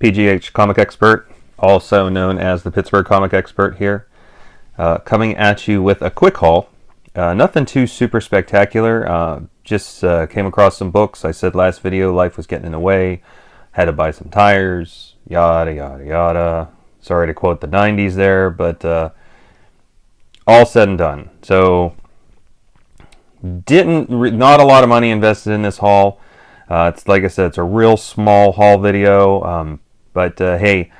PGH Comic Expert, also known as the Pittsburgh Comic Expert here, coming at you with a quick haul. Nothing too super spectacular, just came across some books. I said last video life was getting in the way, had to buy some tires, yada yada yada. Sorry to quote the 90s there, but all said and done. So not a lot of money invested in this haul. It's like I said, it's a real small haul video, but hey,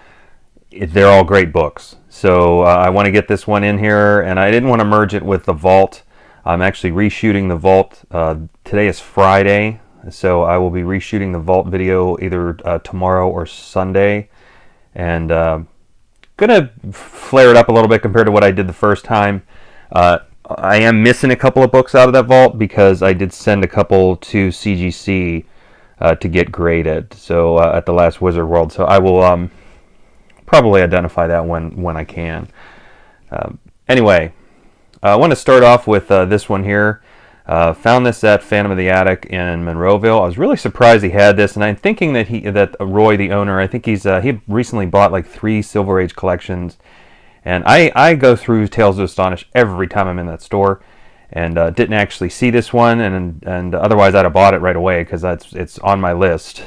they're all great books. So I want to get this one in here, and I didn't want to merge it with the Vault. I'm actually reshooting the Vault. Today is Friday, so I will be reshooting the Vault video either tomorrow or Sunday, and gonna flare it up a little bit compared to what I did the first time. I am missing a couple of books out of that Vault because I did send a couple to CGC to get graded. So at the last Wizard World, so I will probably identify that when I can. Anyway, I want to start off with this one here. Found this at Phantom of the Attic in Monroeville. I was really surprised he had this, and I'm thinking that Roy, the owner, I think he recently bought like 3 Silver Age collections. And I go through Tales to Astonish every time I'm in that store, and didn't actually see this one, and otherwise I'd have bought it right away because it's on my list.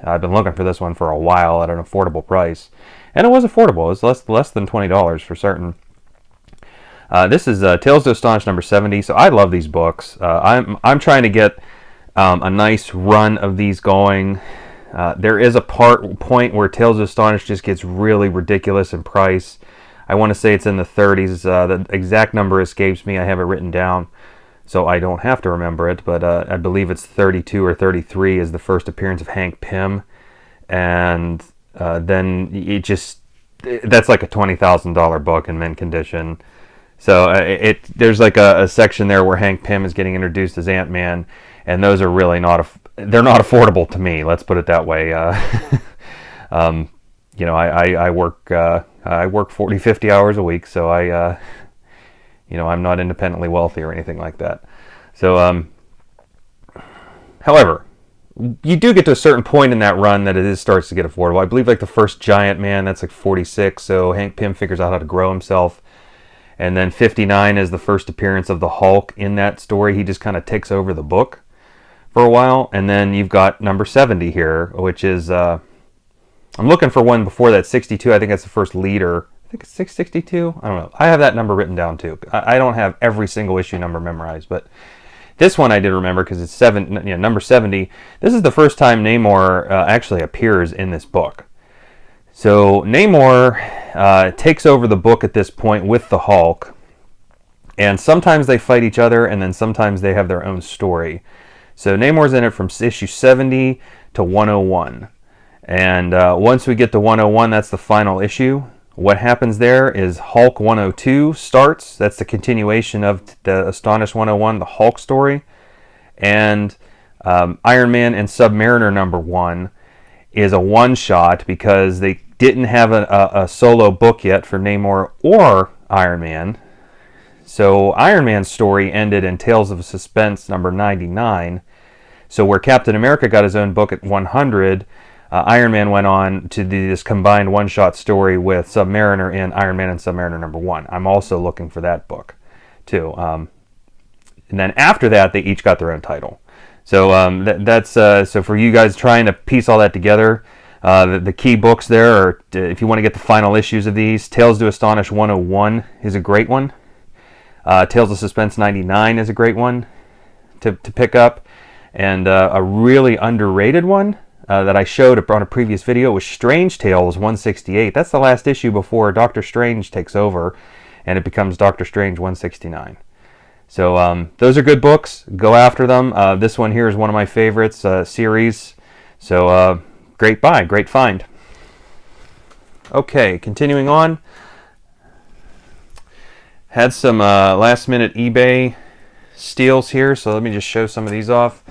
I've been looking for this one for a while at an affordable price, and it was affordable. It was less than $20 for certain. This is Tales to Astonish number 70. So I love these books. I'm trying to get a nice run of these going. There is a point where Tales to Astonish just gets really ridiculous in price. I want to say it's in the 30s. The exact number escapes me. I have it written down, so I don't have to remember it. But I believe it's 32 or 33 is the first appearance of Hank Pym, and then that's like a $20,000 book in mint condition. So there's like a section there where Hank Pym is getting introduced as Ant-Man, and those are really they're not affordable to me. Let's put it that way. You know, I work 40, 50 hours a week, so I'm not independently wealthy or anything like that. So, however, you do get to a certain point in that run that it starts to get affordable. I believe like the first Giant Man, that's like 46, so Hank Pym figures out how to grow himself. And then 59 is the first appearance of the Hulk in that story. He just kind of takes over the book for a while. And then you've got number 70 here, which is... I'm looking for one before that, 62. I think that's the first leader. I think it's 662. I don't know. I have that number written down too. I don't have every single issue number memorized, but this one I did remember because it's number 70. This is the first time Namor actually appears in this book. So Namor takes over the book at this point with the Hulk, and sometimes they fight each other, and then sometimes they have their own story. So Namor's in it from issue 70 to 101. And once we get to 101, that's the final issue. What happens there is Hulk 102 starts. That's the continuation of the Astonish 101, the Hulk story. And Iron Man and Submariner number 1 is a one-shot because they didn't have a solo book yet for Namor or Iron Man. So Iron Man's story ended in Tales of Suspense number 99. So where Captain America got his own book at 100... Iron Man went on to do this combined one-shot story with Submariner in Iron Man and Submariner number 1. I'm also looking for that book, too. And then after that, they each got their own title. So that's so for you guys trying to piece all that together, the key books there are, if you want to get the final issues of these, Tales to Astonish 101 is a great one. Tales of Suspense 99 is a great one to pick up. And a really underrated one that I showed on a previous video was Strange Tales 168. That's the last issue before Doctor Strange takes over, and it becomes Doctor Strange 169. So those are good books. Go after them. This one here is one of my favorites series. So great buy, great find. Okay, continuing on. Had some last-minute eBay steals here, so let me just show some of these off.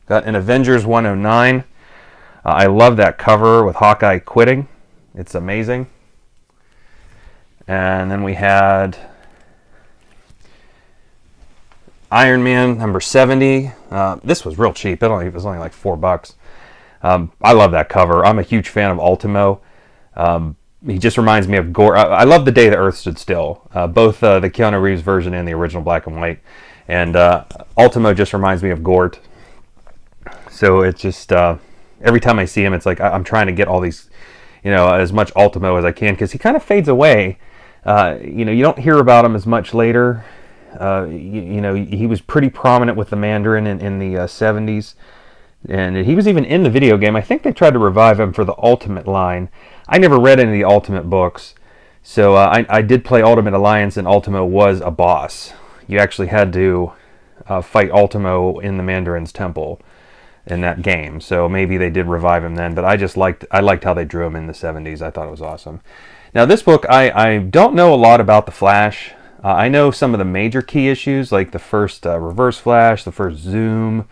Got an Avengers 109. I love that cover with Hawkeye quitting. It's amazing. And then we had Iron Man number 70. This was real cheap. It was only like $4. I love that cover. I'm a huge fan of Ultimo. He just reminds me of Gort. I love The Day the Earth Stood Still, both the Keanu Reeves version and the original black and white. And Ultimo just reminds me of Gort. So it's just every time I see him, it's like I'm trying to get all these, as much Ultimo as I can, because he kind of fades away. You don't hear about him as much later. He was pretty prominent with the Mandarin in the 70s. And he was even in the video game. I think they tried to revive him for the Ultimate line. I never read any of the Ultimate books. So I did play Ultimate Alliance, and Ultimo was a boss. You actually had to fight Ultimo in the Mandarin's temple in that game. So maybe they did revive him then. But I liked how they drew him in the 70s. I thought it was awesome. Now this book, I don't know a lot about the Flash. I know some of the major key issues, like the first Reverse Flash, the first Zoom,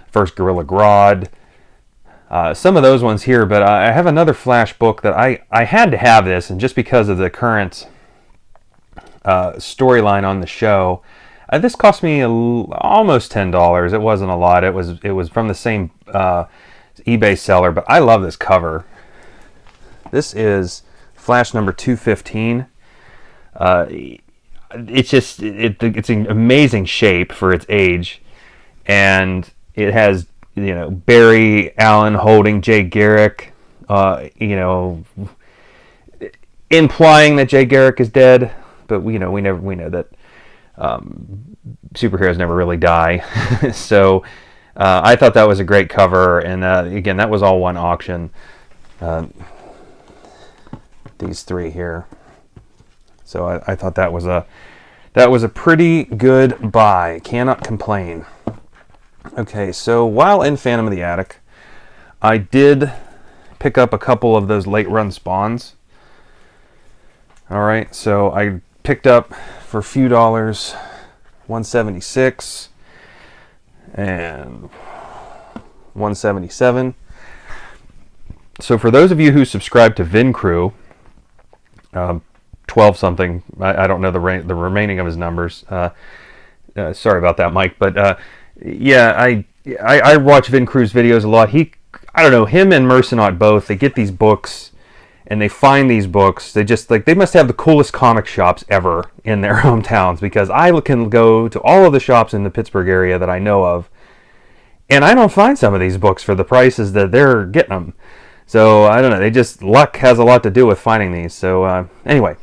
first Gorilla Grodd, some of those ones here, but I have another Flash book that I had to have this, and just because of the current storyline on the show, this cost me almost $10. It wasn't a lot. It was from the same eBay seller, but I love this cover. This is Flash number 215. It's an amazing shape for its age, and it has, Barry Allen holding Jay Garrick, implying that Jay Garrick is dead, but we know that superheroes never really die. So I thought that was a great cover, and again, that was all one auction. These three here. So I thought that was a pretty good buy. Cannot complain. Okay, so while in Phantom of the Attic, I did pick up a couple of those late run Spawns. Alright, so I picked up for a few dollars 176 and 177. So for those of you who subscribe to VinCrew, 12 something, I don't know the remaining of his numbers. Sorry about that, Mike, but yeah, I watch VinCrew's videos a lot. I don't know, him and Mercenaut both, they get these books and they find these books. They must have the coolest comic shops ever in their hometowns, because I can go to all of the shops in the Pittsburgh area that I know of, and I don't find some of these books for the prices that they're getting them. So I don't know, luck has a lot to do with finding these. So anyway,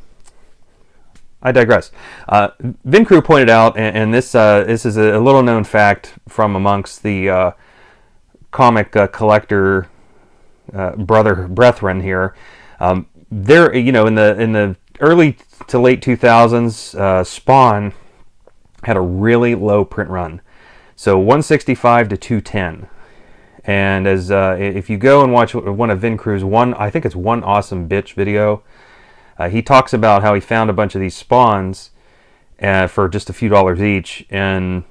I digress. VinCrew pointed out, and this is a little known fact from amongst the comic collector brethren here. There, in the early to late 2000s, Spawn had a really low print run, so 165 to 210. And as if you go and watch one of VinCrew's I think it's One Awesome Bitch video, he talks about how he found a bunch of these Spawns for just a few dollars each, and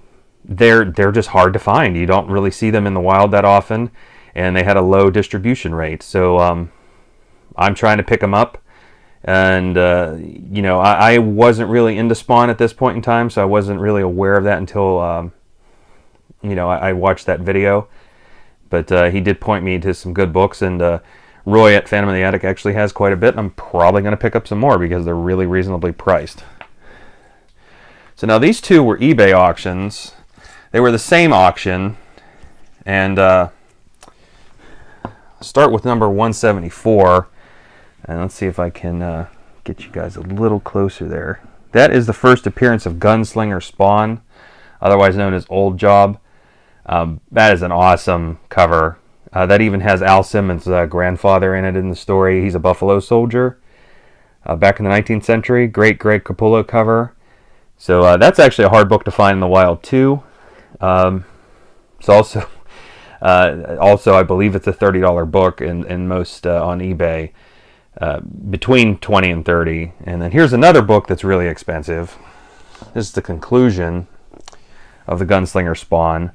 they're just hard to find. You don't really see them in the wild that often, and they had a low distribution rate. So I'm trying to pick them up, and I wasn't really into Spawn at this point in time, so I wasn't really aware of that until I watched that video. But he did point me to some good books, and Roy at Phantom of the Attic actually has quite a bit, and I'm probably going to pick up some more because they're really reasonably priced. So now these two were eBay auctions. They were the same auction, and start with number 174, and let's see if I can get you guys a little closer there. That is the first appearance of Gunslinger Spawn, otherwise known as Old Job. That is an awesome cover. That even has Al Simmons' grandfather in it in the story. He's a Buffalo Soldier back in the 19th century. Great Greg Capullo cover. So that's actually a hard book to find in the wild too. It's also I believe it's a $30 book in most on eBay, between $20 and $30. And then here's another book that's really expensive. This is the conclusion of the Gunslinger Spawn.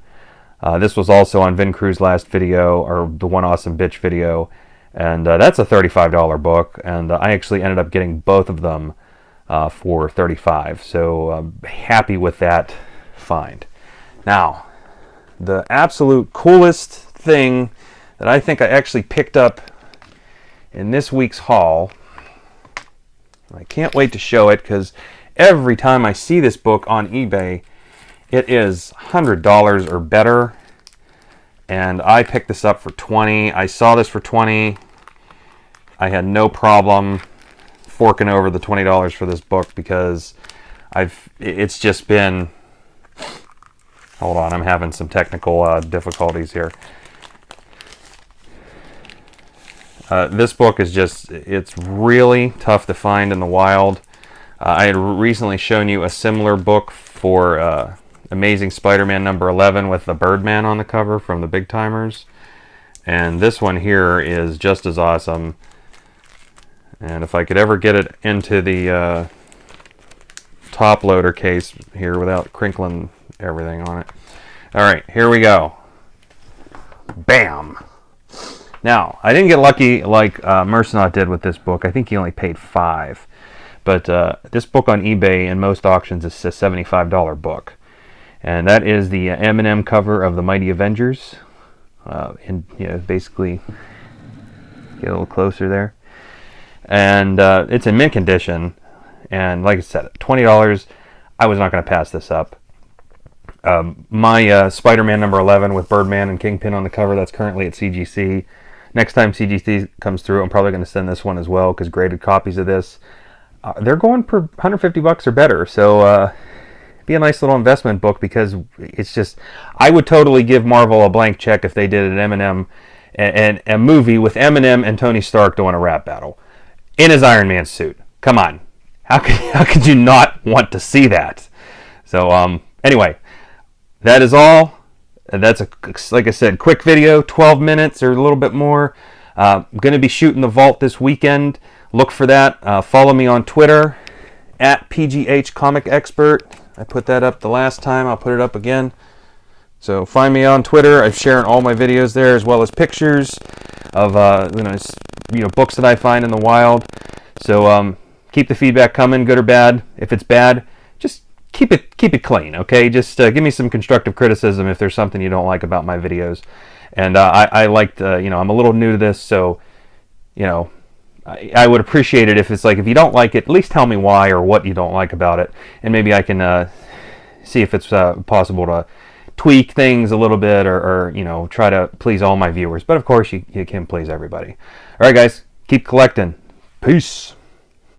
This was also on VinCrew's last video, or the One Awesome Bitch video, and that's a $35 book, and I actually ended up getting both of them for $35, so I'm happy with that find. Now, the absolute coolest thing that I think I actually picked up in this week's haul. I can't wait to show it because every time I see this book on eBay, it is $100 or better. And I picked this up for $20. I saw this for $20. I had no problem forking over the $20 for this book because it's just been, hold on, I'm having some technical difficulties here. This book is just, it's really tough to find in the wild. I had recently shown you a similar book for Amazing Spider-Man number 11 with the Birdman on the cover from the Big Timers. And this one here is just as awesome. And if I could ever get it into the top loader case here without crinkling everything on it. Alright, here we go. Bam! Now, I didn't get lucky like Mercenaut did with this book. I think he only paid $5. But this book on eBay in most auctions is a $75 book. And that is the M&M cover of the Mighty Avengers. And basically, get a little closer there. And it's in mint condition. And like I said, $20, I was not going to pass this up. My Spider-Man number 11 with Birdman and Kingpin on the cover, that's currently at CGC. Next time CGC comes through, I'm probably going to send this one as well, because graded copies of this, they're going for $150 or better. So be a nice little investment book, because it's just, I would totally give Marvel a blank check if they did an Eminem and a movie with Eminem and Tony Stark doing a rap battle in his Iron Man suit. Come on, how could you not want to see that? So anyway, that is all. That's like I said, quick video, 12 minutes or a little bit more. I'm going to be shooting the vault this weekend. Look for that. Follow me on Twitter at PGH Comic Expert. I put that up the last time. I'll put it up again. So find me on Twitter. I'm sharing all my videos there, as well as pictures of books that I find in the wild. So keep the feedback coming, good or bad. If it's bad, just keep it clean, okay? Just give me some constructive criticism if there's something you don't like about my videos. And I liked, I'm a little new to this, so I would appreciate it if it's like, if you don't like it, at least tell me why or what you don't like about it, and maybe I can see if it's possible to tweak things a little bit, or try to please all my viewers. But of course, you can please everybody. All right, guys, keep collecting. Peace.